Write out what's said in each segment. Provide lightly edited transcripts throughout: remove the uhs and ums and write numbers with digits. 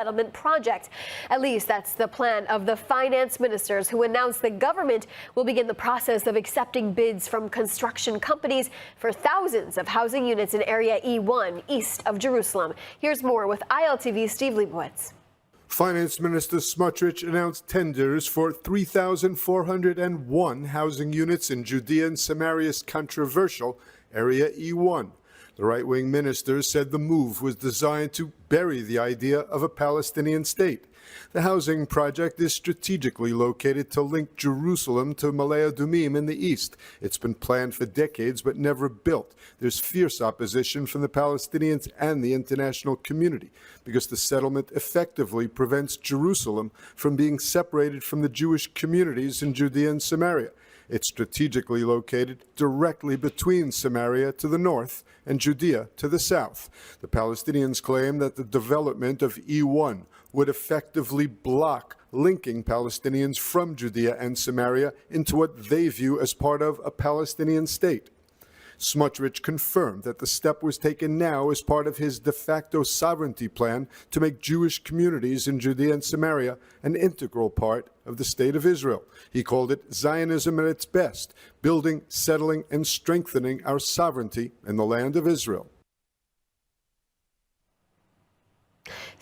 settlement project. At least that's the plan of the finance ministers who announced the government will begin the process of accepting bids from construction companies for thousands of housing units in Area E1 east of Jerusalem. Here's more with ILTV's Steve Leibowitz. Finance Minister Smotrich announced tenders for 3,401 housing units in Judea and Samaria's controversial Area E1. The right-wing minister said the move was designed to bury the idea of a Palestinian state. The housing project is strategically located to link Jerusalem to Ma'ale Adumim in the east. It's been planned for decades but never built. There's fierce opposition from the Palestinians and the international community because the settlement effectively prevents Jerusalem from being separated from the Jewish communities in Judea and Samaria. It's strategically located directly between Samaria to the north and Judea to the south. The Palestinians claim that the development of E1 would effectively block linking Palestinians from Judea and Samaria into what they view as part of a Palestinian state. Smotrich confirmed that the step was taken now as part of his de facto sovereignty plan to make Jewish communities in Judea and Samaria an integral part of the State of Israel. He called it Zionism at its best, building, settling, and strengthening our sovereignty in the land of Israel.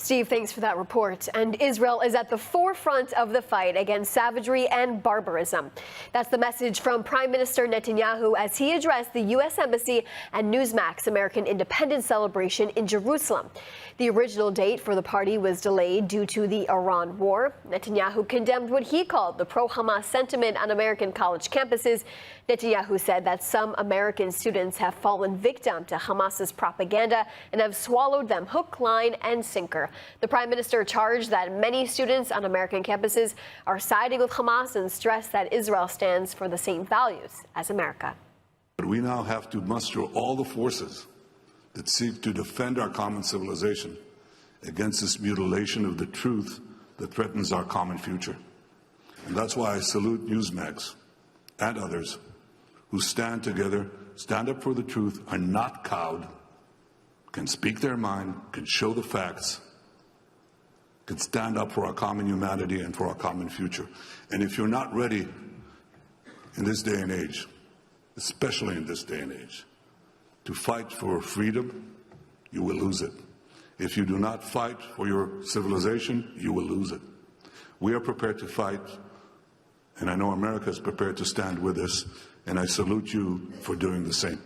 Steve, thanks for that report. And Israel is at the forefront of the fight against savagery and barbarism. That's the message from Prime Minister Netanyahu as he addressed the U.S. Embassy and Newsmax American Independence celebration in Jerusalem. The original date for the party was delayed due to the Iran war. Netanyahu condemned what he called the pro-Hamas sentiment on American college campuses. Netanyahu said that some American students have fallen victim to Hamas's propaganda and have swallowed them hook, line, and sinker. The Prime Minister charged that many students on American campuses are siding with Hamas and stressed that Israel stands for the same values as America. But we now have to muster all the forces that seek to defend our common civilization against this mutilation of the truth that threatens our common future. And that's why I salute Newsmax and others who stand together, stand up for the truth, are not cowed, can speak their mind, can show the facts, can stand up for our common humanity and for our common future. And if you're not ready in this day and age, especially in this day and age, to fight for freedom, you will lose it. If you do not fight for your civilization, you will lose it. We are prepared to fight, and I know America is prepared to stand with us, and I salute you for doing the same.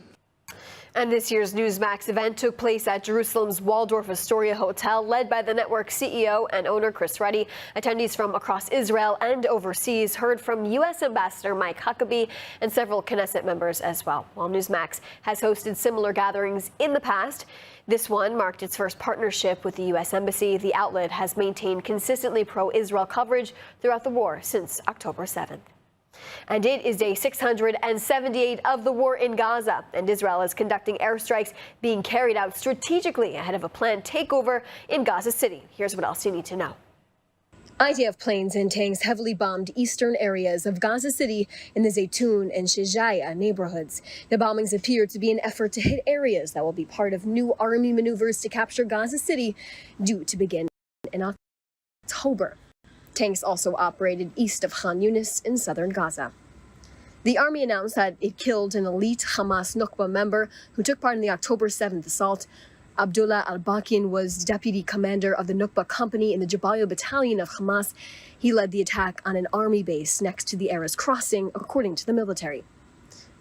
And this year's Newsmax event took place at Jerusalem's Waldorf Astoria Hotel, led by the network's CEO and owner, Chris Ruddy. Attendees from across Israel and overseas heard from U.S. Ambassador Mike Huckabee and several Knesset members as well. While Newsmax has hosted similar gatherings in the past, this one marked its first partnership with the U.S. Embassy. The outlet has maintained consistently pro-Israel coverage throughout the war since October 7th. And it is day 678 of the war in Gaza, and Israel is conducting airstrikes being carried out strategically ahead of a planned takeover in Gaza City. Here's what else you need to know. IDF planes and tanks heavily bombed eastern areas of Gaza City in the Zaytun and Shijaya neighborhoods. The bombings appear to be an effort to hit areas that will be part of new army maneuvers to capture Gaza City, due to begin in October. Tanks also operated east of Khan Yunis in southern Gaza. The army announced that it killed an elite Hamas Nukba member who took part in the October 7th assault. Abdullah al-Bakin was deputy commander of the Nukba company in the Jabalia battalion of Hamas. He led the attack on an army base next to the Erez crossing, according to the military.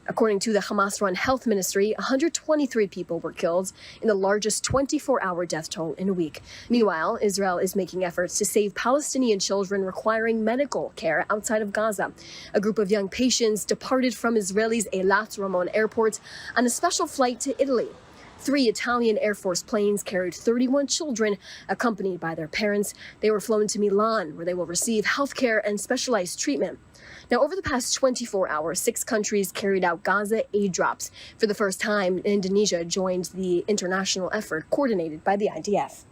According to the Hamas-run health ministry, 123 people were killed in the largest 24-hour death toll in a week. Meanwhile, Israel is making efforts to save Palestinian children requiring medical care outside of Gaza. A group of young patients departed from Israel's Eilat Ramon airport on a special flight to Italy. 3 Italian Air Force planes carried 31 children accompanied by their parents. They were flown to Milan, where they will receive health care and specialized treatment. Now, over the past 24 hours, 6 countries carried out Gaza aid drops. For the first time, Indonesia joined the international effort coordinated by the IDF.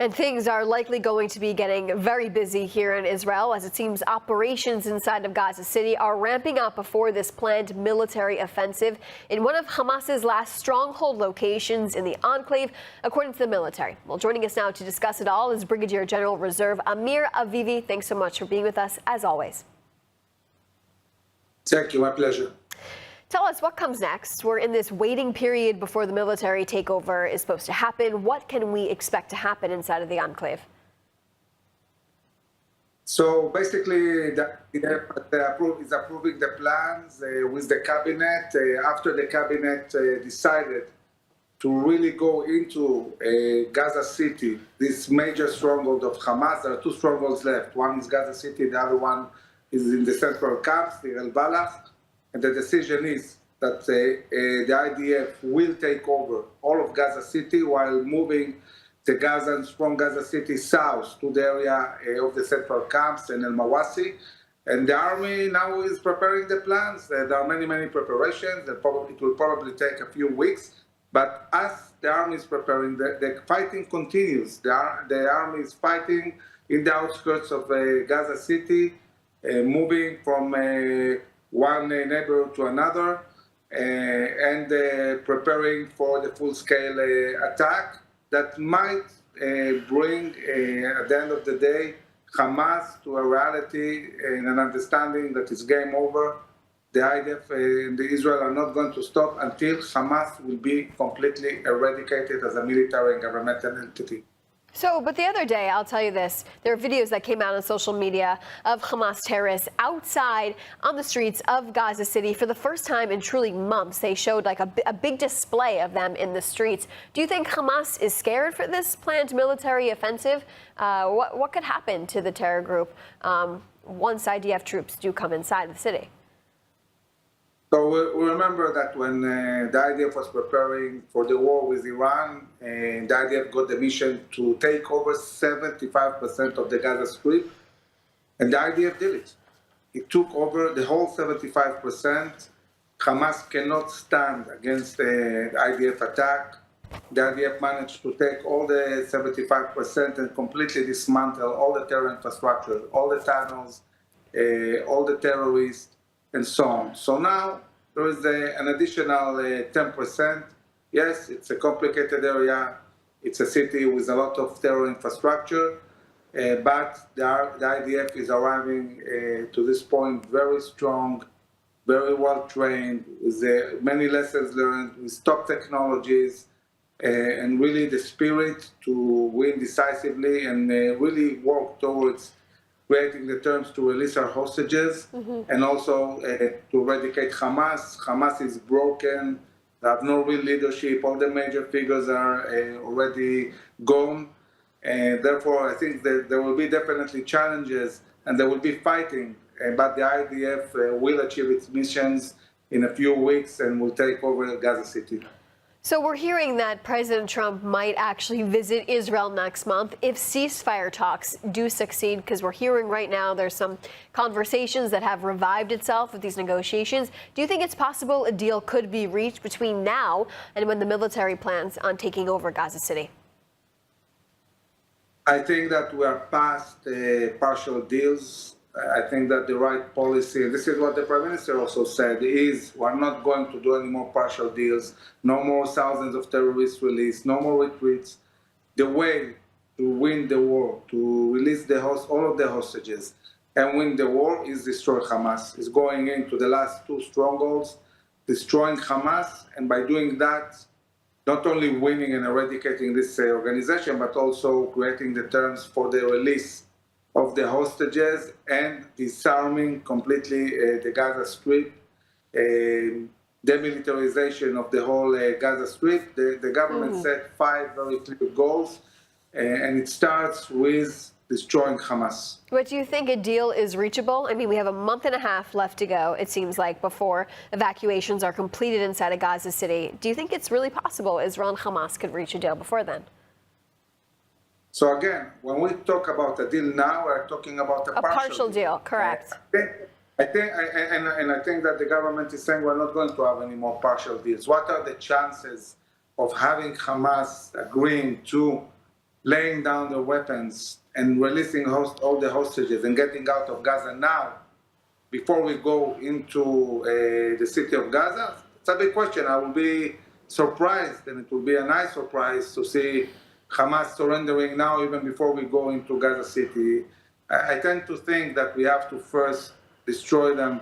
And things are likely going to be getting very busy here in Israel, as it seems operations inside of Gaza City are ramping up before this planned military offensive in one of Hamas's last stronghold locations in the enclave, according to the military. Well, joining us now to discuss it all is Brigadier General Reserve Amir Avivi. Thanks so much for being with us, as always. Thank you. My pleasure. Tell us what comes next. We're in this waiting period before the military takeover is supposed to happen. What can we expect to happen inside of the enclave? So basically, the is approving the plans with the cabinet. After the cabinet decided to really go into Gaza City, this major stronghold of Hamas. There are two strongholds left. One is Gaza City, the other one is in the central camps, Deir el-Balah. And the decision is that the IDF will take over all of Gaza City while moving the Gazans from Gaza City south to the area of the central camps in El-Mawasi. And the army now is preparing the plans. There are many preparations. It will probably take a few weeks. But as the army is preparing, the fighting continues. The army is fighting in the outskirts of Gaza City, moving from one neighborhood to another, and preparing for the full-scale attack that might bring, at the end of the day, Hamas to a reality and an understanding that it's game over. The IDF and Israel are not going to stop until Hamas will be completely eradicated as a military and governmental entity. So, but the other day, I'll tell you this, there are videos that came out on social media of Hamas terrorists outside on the streets of Gaza City for the first time in truly months. They showed like a big display of them in the streets. Do you think Hamas is scared for this planned military offensive? What could happen to the terror group once IDF troops do come inside the city? So we remember that when the IDF was preparing for the war with Iran, and the IDF got the mission to take over 75% of the Gaza Strip, and the IDF did it. It took over the whole 75%. Hamas cannot stand against the IDF attack. The IDF managed to take all the 75% and completely dismantle all the terror infrastructure, all the tunnels, all the terrorists, and so on. So now there is an additional 10%. Yes, it's a complicated area. It's a city with a lot of terror infrastructure, but the IDF is arriving to this point very strong, very well trained, with many lessons learned, with top technologies, and really the spirit to win decisively and really work towards creating the terms to release our hostages and also to eradicate Hamas. Hamas is broken. They have no real leadership. All the major figures are already gone. And therefore, I think that there will be definitely challenges and there will be fighting. But the IDF will achieve its missions in a few weeks and will take over Gaza City. So we're hearing that President Trump might actually visit Israel next month if ceasefire talks do succeed, because we're hearing right now there's some conversations that have revived itself with these negotiations. Do you think it's possible a deal could be reached between now and when the military plans on taking over Gaza City? I think that we are past partial deals. I think that the right policy, and this is what the Prime Minister also said, is we're not going to do any more partial deals, no more thousands of terrorists released, no more retreats. The way to win the war, to release all of the hostages and win the war is destroy Hamas. Is going into the last two strongholds, destroying Hamas, and by doing that, not only winning and eradicating this organization, but also creating the terms for the release of the hostages and disarming completely the Gaza Strip, demilitarization of the whole Gaza Strip. The government set 5 very clear goals, and it starts with destroying Hamas. But do you think a deal is reachable? I mean, we have a month and a half left to go, it seems like, before evacuations are completed inside of Gaza City. Do you think it's really possible Israel and Hamas could reach a deal before then? So again, when we talk about a deal now, we're talking about a partial deal. Correct. I think that the government is saying we're not going to have any more partial deals. What are the chances of having Hamas agreeing to laying down their weapons and releasing all the hostages and getting out of Gaza now, before we go into the city of Gaza? It's a big question. I will be surprised, and it will be a nice surprise to see Hamas surrendering now, even before we go into Gaza City. I tend to think that we have to first destroy them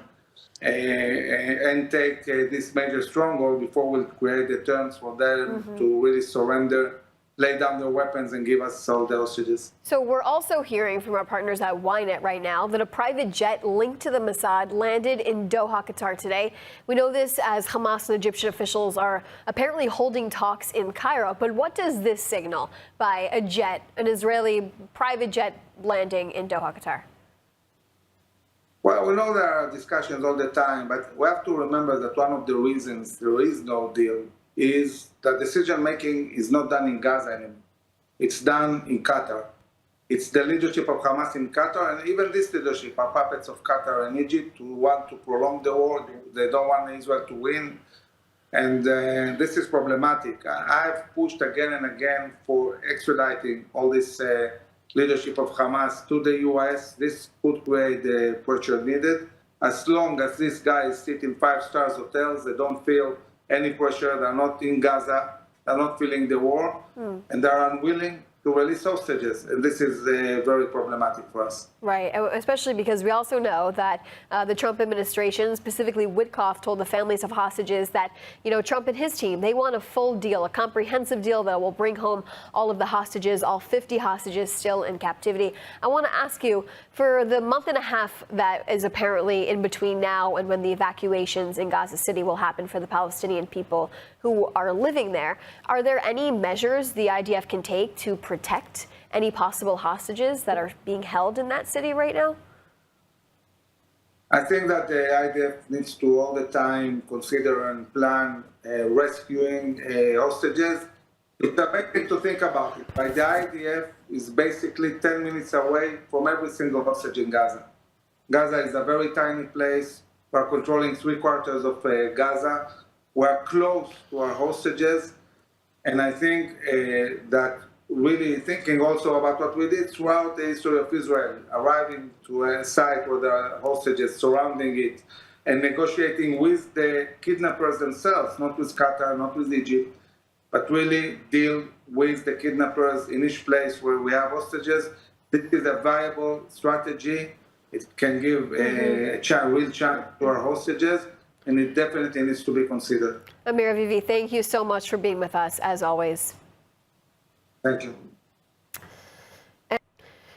and take this major stronghold before we create the terms for them to really surrender, lay down their weapons, and give us all the hostages. So we're also hearing from our partners at Ynet right now that a private jet linked to the Mossad landed in Doha, Qatar today. We know this as Hamas and Egyptian officials are apparently holding talks in Cairo. But what does this signal by a jet, an Israeli private jet landing in Doha, Qatar? Well, we know there are discussions all the time, but we have to remember that one of the reasons there is no deal is that decision-making is not done in Gaza anymore. It's done in Qatar. It's the leadership of Hamas in Qatar, and even this leadership are puppets of Qatar and Egypt who want to prolong the war. They don't want Israel to win, and this is problematic. I've pushed again and again for extraditing all this leadership of Hamas to the U.S. This could create the pressure needed. As long as these guys sit in 5-star hotels, they don't feel any pressure, they're not in Gaza, they're not feeling the war, and they're unwilling to release hostages. And this is very problematic for us. Right, especially because we also know that the Trump administration, specifically Witkoff, told the families of hostages that, Trump and his team, they want a full deal, a comprehensive deal that will bring home all of the hostages, all 50 hostages still in captivity. I want to ask you, for the month and a half that is apparently in between now and when the evacuations in Gaza City will happen for the Palestinian people who are living there, are there any measures the IDF can take to protect any possible hostages that are being held in that city right now? I think that the IDF needs to all the time consider and plan rescuing hostages. It's amazing to think about it. Right? The IDF is basically 10 minutes away from every single hostage in Gaza. Gaza is a very tiny place. We're controlling 3/4 of Gaza. We're close to our hostages. And I think that really thinking also about what we did throughout the history of Israel, arriving to a site where there are hostages, surrounding it, and negotiating with the kidnappers themselves, not with Qatar, not with Egypt, but really deal with the kidnappers in each place where we have hostages. This is a viable strategy. It can give a real chance to our hostages, and it definitely needs to be considered. Amir Avivi, thank you so much for being with us, as always. Thank you.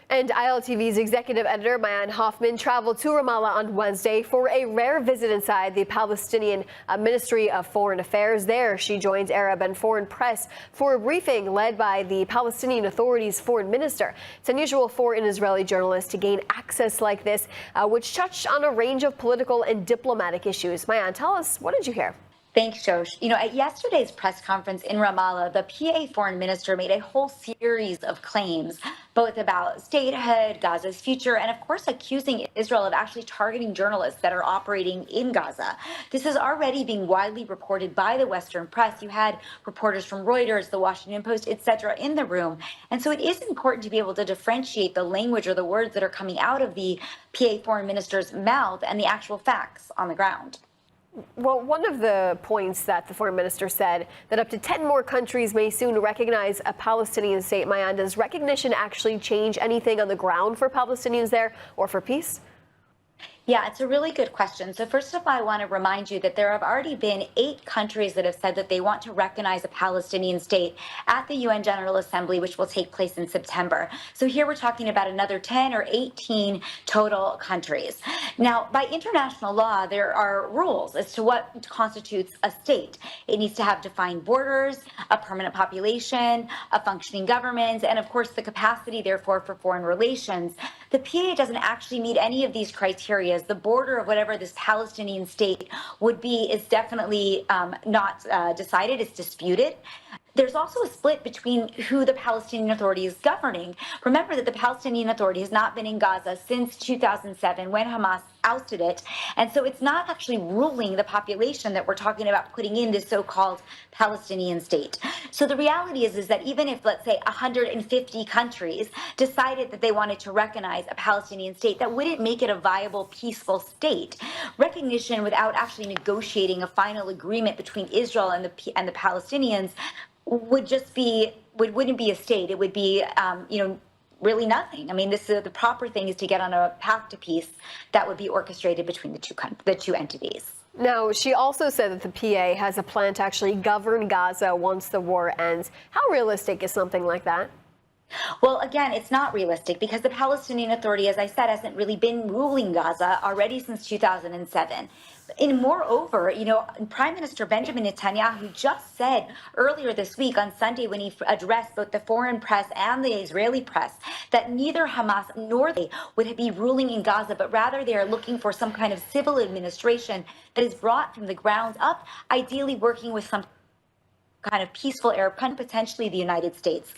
And ILTV's executive editor, Mayan Hoffman, traveled to Ramallah on Wednesday for a rare visit inside the Palestinian Ministry of Foreign Affairs. There, she joined Arab and foreign press for a briefing led by the Palestinian Authority's foreign minister. It's unusual for an Israeli journalist to gain access like this, which touched on a range of political and diplomatic issues. Mayan, tell us, what did you hear? Thanks, Shosh. At yesterday's press conference in Ramallah, the PA foreign minister made a whole series of claims, both about statehood, Gaza's future, and of course accusing Israel of actually targeting journalists that are operating in Gaza. This is already being widely reported by the Western press. You had reporters from Reuters, the Washington Post, etc. in the room. And so it is important to be able to differentiate the language or the words that are coming out of the PA foreign minister's mouth and the actual facts on the ground. Well, one of the points that the foreign minister said that up to 10 more countries may soon recognize a Palestinian state. Mayan, does recognition actually change anything on the ground for Palestinians there or for peace? Yeah, it's a really good question. So first of all, I want to remind you that there have already been 8 countries that have said that they want to recognize a Palestinian state at the UN General Assembly, which will take place in September. So here we're talking about another 10 or 18 total countries. Now, by international law, there are rules as to what constitutes a state. It needs to have defined borders, a permanent population, a functioning government, and of course the capacity, therefore, for foreign relations. The PA doesn't actually meet any of these criteria. The border of whatever this Palestinian state would be is definitely not decided. It's disputed. There's also a split between who the Palestinian Authority is governing. Remember that the Palestinian Authority has not been in Gaza since 2007 when Hamas ousted it. And so it's not actually ruling the population that we're talking about putting in this so-called Palestinian state. So the reality is that even if, let's say, 150 countries decided that they wanted to recognize a Palestinian state, that wouldn't make it a viable, peaceful state. Recognition without actually negotiating a final agreement between Israel and the Palestinians would just be wouldn't be a state. It would be really nothing. I mean, the proper thing is to get on a path to peace that would be orchestrated between the two entities. Now, she also said that the PA has a plan to actually govern Gaza once the war ends. How realistic is something like that? Well, again, it's not realistic because the Palestinian Authority, as I said, hasn't really been ruling Gaza already since 2007. And moreover, Prime Minister Benjamin Netanyahu just said earlier this week on Sunday when he addressed both the foreign press and the Israeli press that neither Hamas nor they would be ruling in Gaza, but rather they are looking for some kind of civil administration that is brought from the ground up, ideally working with some kind of peaceful Arab country, potentially the United States.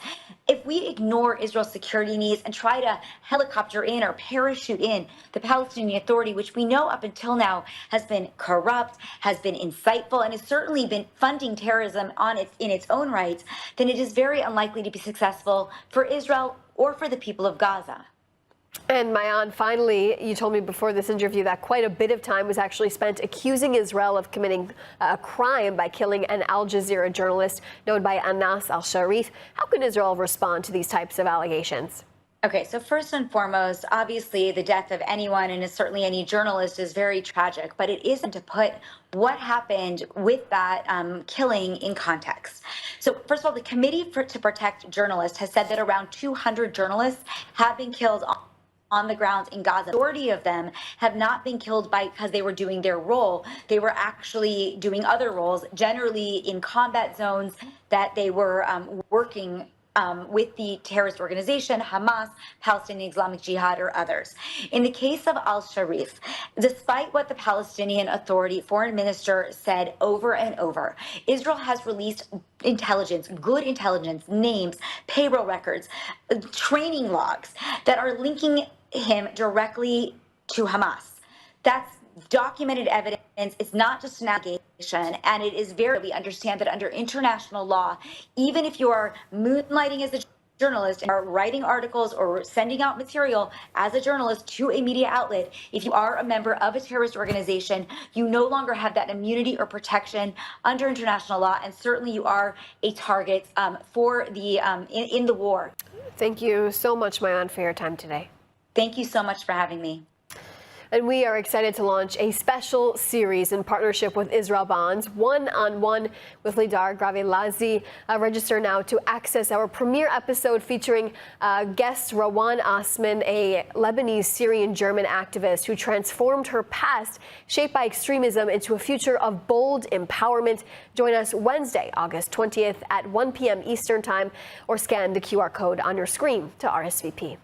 If we ignore Israel's security needs and try to helicopter in or parachute in the Palestinian Authority, which we know up until now has been corrupt, has been insightful, and has certainly been funding terrorism in its own right, then it is very unlikely to be successful for Israel or for the people of Gaza. And Maayan, finally, you told me before this interview that quite a bit of time was actually spent accusing Israel of committing a crime by killing an Al Jazeera journalist known by Anas al-Sharif. How can Israel respond to these types of allegations? Okay, so first and foremost, obviously the death of anyone, and certainly any journalist, is very tragic, but it isn't to put what happened with that killing in context. So first of all, the Committee to Protect Journalists has said that around 200 journalists have been killed on the ground in Gaza. The majority of them have not been killed because they were doing their role. They were actually doing other roles, generally in combat zones that they were working with the terrorist organization, Hamas, Palestinian Islamic Jihad, or others. In the case of al-Sharif, despite what the Palestinian Authority foreign minister said over and over, Israel has released intelligence, good intelligence, names, payroll records, training logs that are linking him directly to Hamas. That's documented evidence. It's not just an allegation, and it is we understand that under international law, even if you are moonlighting as a journalist and are writing articles or sending out material as a journalist to a media outlet, if you are a member of a terrorist organization, you no longer have that immunity or protection under international law, and certainly you are a target for the in the war. Thank you so much, Maayan, for your time today. Thank you so much for having me. And we are excited to launch a special series in partnership with Israel Bonds, One-on-One with Lidar Gravelazi. Register now to access our premiere episode featuring guest Rawan Osman, a Lebanese Syrian-German activist who transformed her past, shaped by extremism, into a future of bold empowerment. Join us Wednesday, August 20th at 1 p.m. Eastern Time, or scan the QR code on your screen to RSVP.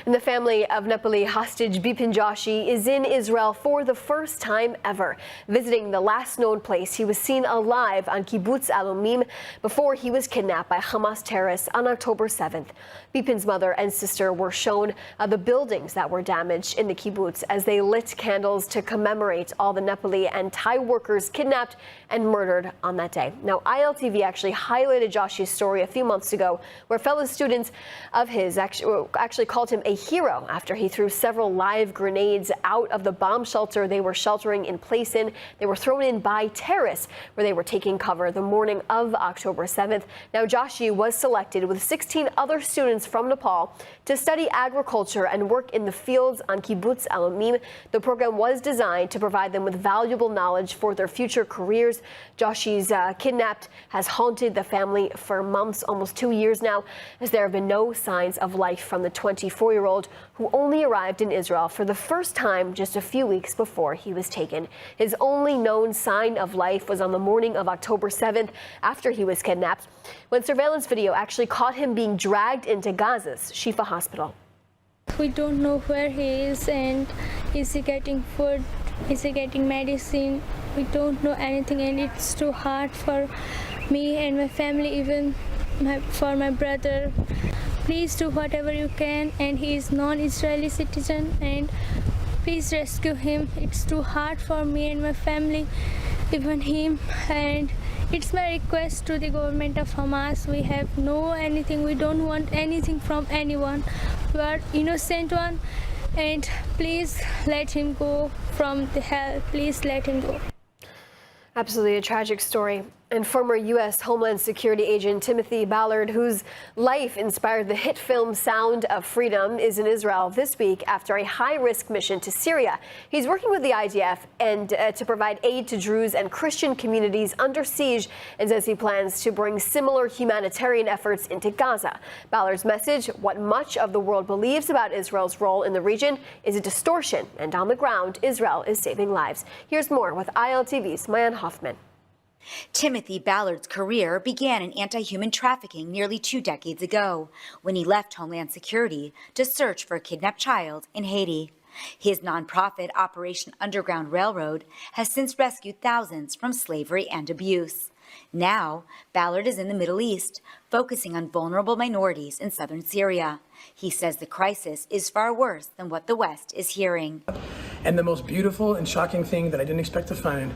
And the family of Nepali hostage Bipin Joshi is in Israel for the first time ever, visiting the last known place he was seen alive on Kibbutz Alumim before he was kidnapped by Hamas terrorists on October 7th. Bipin's mother and sister were shown the buildings that were damaged in the kibbutz as they lit candles to commemorate all the Nepali and Thai workers kidnapped and murdered on that day. Now, ILTV actually highlighted Joshi's story a few months ago, where fellow students of his actually called him a hero after he threw several live grenades out of the bomb shelter they were sheltering in place in. They were thrown in by terrorists where they were taking cover the morning of October 7th. Now, Joshi was selected with 16 other students from Nepal to study agriculture and work in the fields on Kibbutz Alumim. The program was designed to provide them with valuable knowledge for their future careers. Joshi's kidnapped has haunted the family for months, almost 2 years now, as there have been no signs of life from the 24-year-old who only arrived in Israel for the first time just a few weeks before he was taken. His only known sign of life was on the morning of October 7th after he was kidnapped, when surveillance video actually caught him being dragged into Gaza's Shifa hospital. We don't know where he is, and is he getting food, is he getting medicine? We don't know anything, and it's too hard for me and my family, even for my brother. Please do whatever you can, and he is non-Israeli citizen, and please rescue him. It's too hard for me and my family, even him, and it's my request to the government of Hamas. We have no anything, we don't want anything from anyone. We are innocent one, and please let him go from the hell. Please let him go. Absolutely a tragic story. And former U.S. Homeland Security agent Timothy Ballard, whose life inspired the hit film Sound of Freedom, is in Israel this week after a high-risk mission to Syria. He's working with the IDF and to provide aid to Druze and Christian communities under siege, and says he plans to bring similar humanitarian efforts into Gaza. Ballard's message: what much of the world believes about Israel's role in the region is a distortion, and on the ground, Israel is saving lives. Here's more with ILTV's Mayan Hoffman. Timothy Ballard's career began in anti-human trafficking nearly 2 decades ago, when he left Homeland Security to search for a kidnapped child in Haiti. His nonprofit Operation Underground Railroad has since rescued thousands from slavery and abuse. Now, Ballard is in the Middle East, focusing on vulnerable minorities in southern Syria. He says the crisis is far worse than what the West is hearing. And the most beautiful and shocking thing that I didn't expect to find,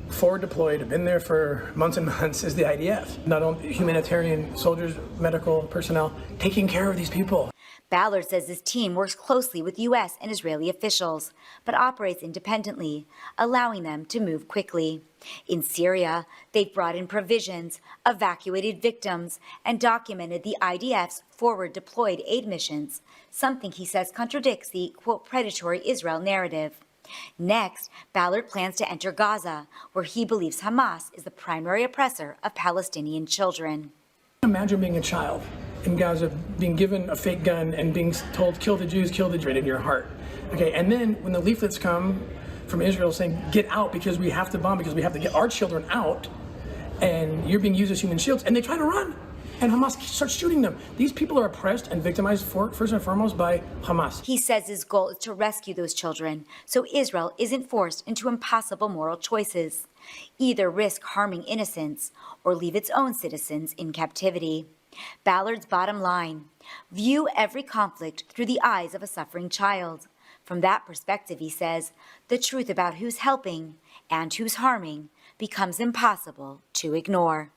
forward deployed, have been there for months and months, is the IDF. Not only humanitarian soldiers, medical personnel, taking care of these people. Ballard says his team works closely with U.S. and Israeli officials, but operates independently, allowing them to move quickly. In Syria, they've brought in provisions, evacuated victims, and documented the IDF's forward deployed aid missions, something he says contradicts the, quote, predatory Israel narrative. Next, Ballard plans to enter Gaza, where he believes Hamas is the primary oppressor of Palestinian children. Imagine being a child in Gaza, being given a fake gun and being told, kill the Jews, kill the Jews, in your heart. Okay, and then when the leaflets come from Israel saying, get out because we have to bomb, because we have to get our children out, and you're being used as human shields, and they try to run. And Hamas starts shooting them. These people are oppressed and victimized first and foremost by Hamas. He says his goal is to rescue those children so Israel isn't forced into impossible moral choices, either risk harming innocents or leave its own citizens in captivity. Ballard's bottom line: view every conflict through the eyes of a suffering child. From that perspective, he says, the truth about who's helping and who's harming becomes impossible to ignore.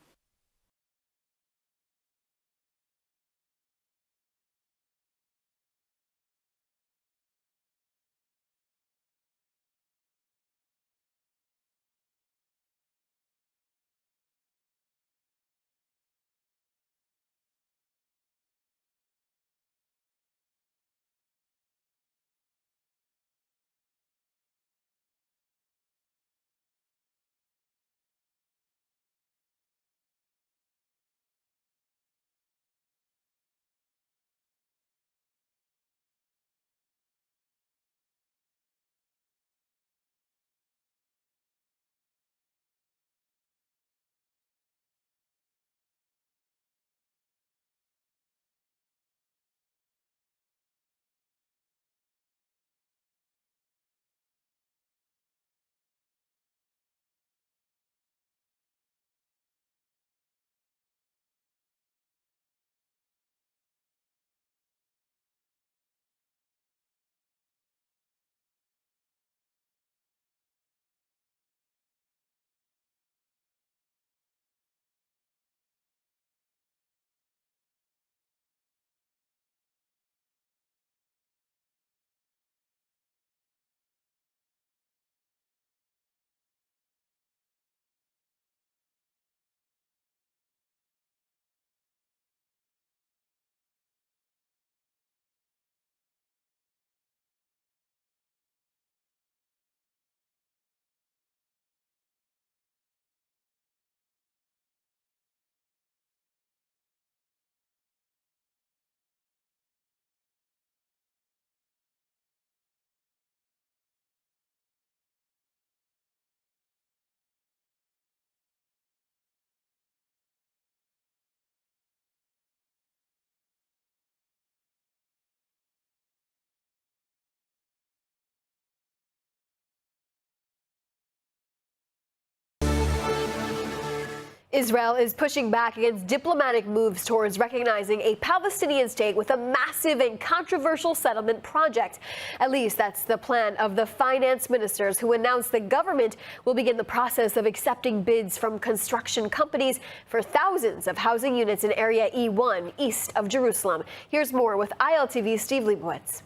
Israel is pushing back against diplomatic moves towards recognizing a Palestinian state with a massive and controversial settlement project. At least that's the plan of the finance ministers who announced the government will begin the process of accepting bids from construction companies for thousands of housing units in Area E1 east of Jerusalem. Here's more with ILTV's Steve Leibowitz.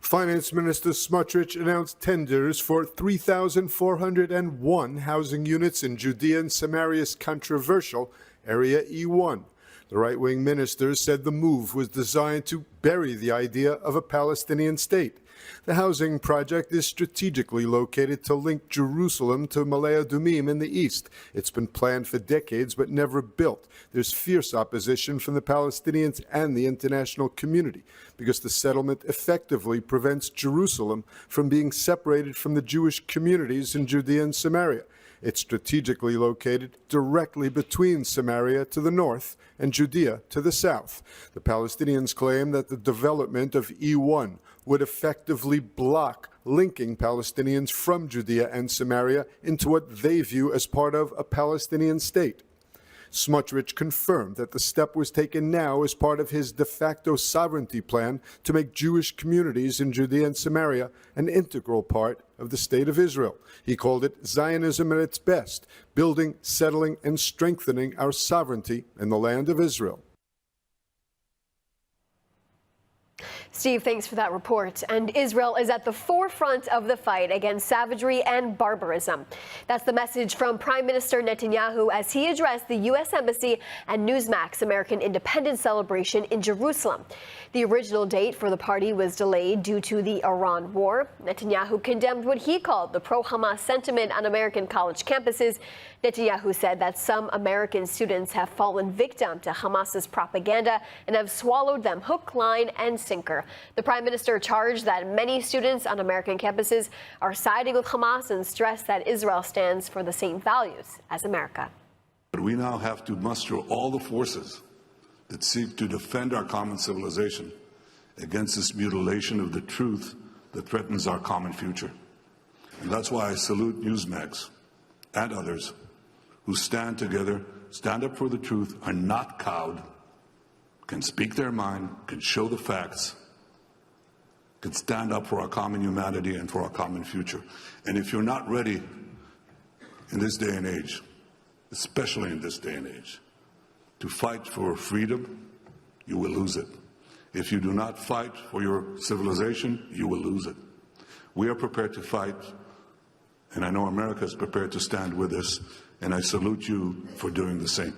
Finance Minister Smotrich announced tenders for 3,401 housing units in Judea and Samaria's controversial Area E1. The right-wing ministers said the move was designed to bury the idea of a Palestinian state. The housing project is strategically located to link Jerusalem to Ma'ale Adumim in the east. It's been planned for decades but never built. There's fierce opposition from the Palestinians and the international community because the settlement effectively prevents Jerusalem from being separated from the Jewish communities in Judea and Samaria. It's strategically located directly between Samaria to the north and Judea to the south. The Palestinians claim that the development of E1 would effectively block linking Palestinians from Judea and Samaria into what they view as part of a Palestinian state. Smotrich confirmed that the step was taken now as part of his de facto sovereignty plan to make Jewish communities in Judea and Samaria an integral part of the State of Israel. He called it Zionism at its best, building, settling, and strengthening our sovereignty in the land of Israel. Steve, thanks for that report. And Israel is at the forefront of the fight against savagery and barbarism. That's the message from Prime Minister Netanyahu as he addressed the U.S. Embassy and Newsmax American Independence celebration in Jerusalem. The original date for the party was delayed due to the Iran war. Netanyahu condemned what he called the pro-Hamas sentiment on American college campuses. Netanyahu said that some American students have fallen victim to Hamas's propaganda and have swallowed them hook, line, and sinker. The prime minister charged that many students on American campuses are siding with Hamas and stressed that Israel stands for the same values as America. But we now have to muster all the forces that seek to defend our common civilization against this mutilation of the truth that threatens our common future. And that's why I salute Newsmax and others who stand together, stand up for the truth, are not cowed, can speak their mind, can show the facts, can stand up for our common humanity and for our common future. And if you're not ready in this day and age, especially in this day and age, to fight for freedom, you will lose it. If you do not fight for your civilization, you will lose it. We are prepared to fight, and I know America is prepared to stand with us, and I salute you for doing the same.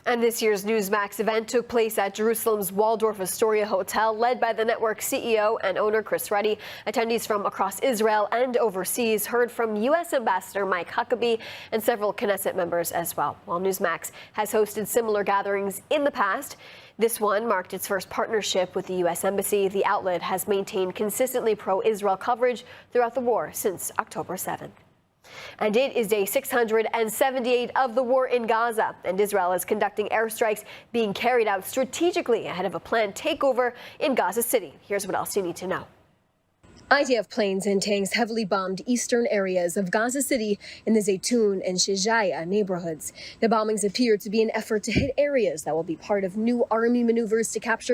And this year's Newsmax event took place at Jerusalem's Waldorf Astoria Hotel, led by the network's CEO and owner, Chris Ruddy. Attendees from across Israel and overseas heard from U.S. Ambassador Mike Huckabee and several Knesset members as well. While Newsmax has hosted similar gatherings in the past, this one marked its first partnership with the U.S. Embassy. The outlet has maintained consistently pro-Israel coverage throughout the war since October 7th. And it is day 678 of the war in Gaza, and Israel is conducting airstrikes being carried out strategically ahead of a planned takeover in Gaza City. Here's what else you need to know. IDF planes and tanks heavily bombed eastern areas of Gaza City in the Zaytun and Shijaya neighborhoods. The bombings appear to be an effort to hit areas that will be part of new army maneuvers to capture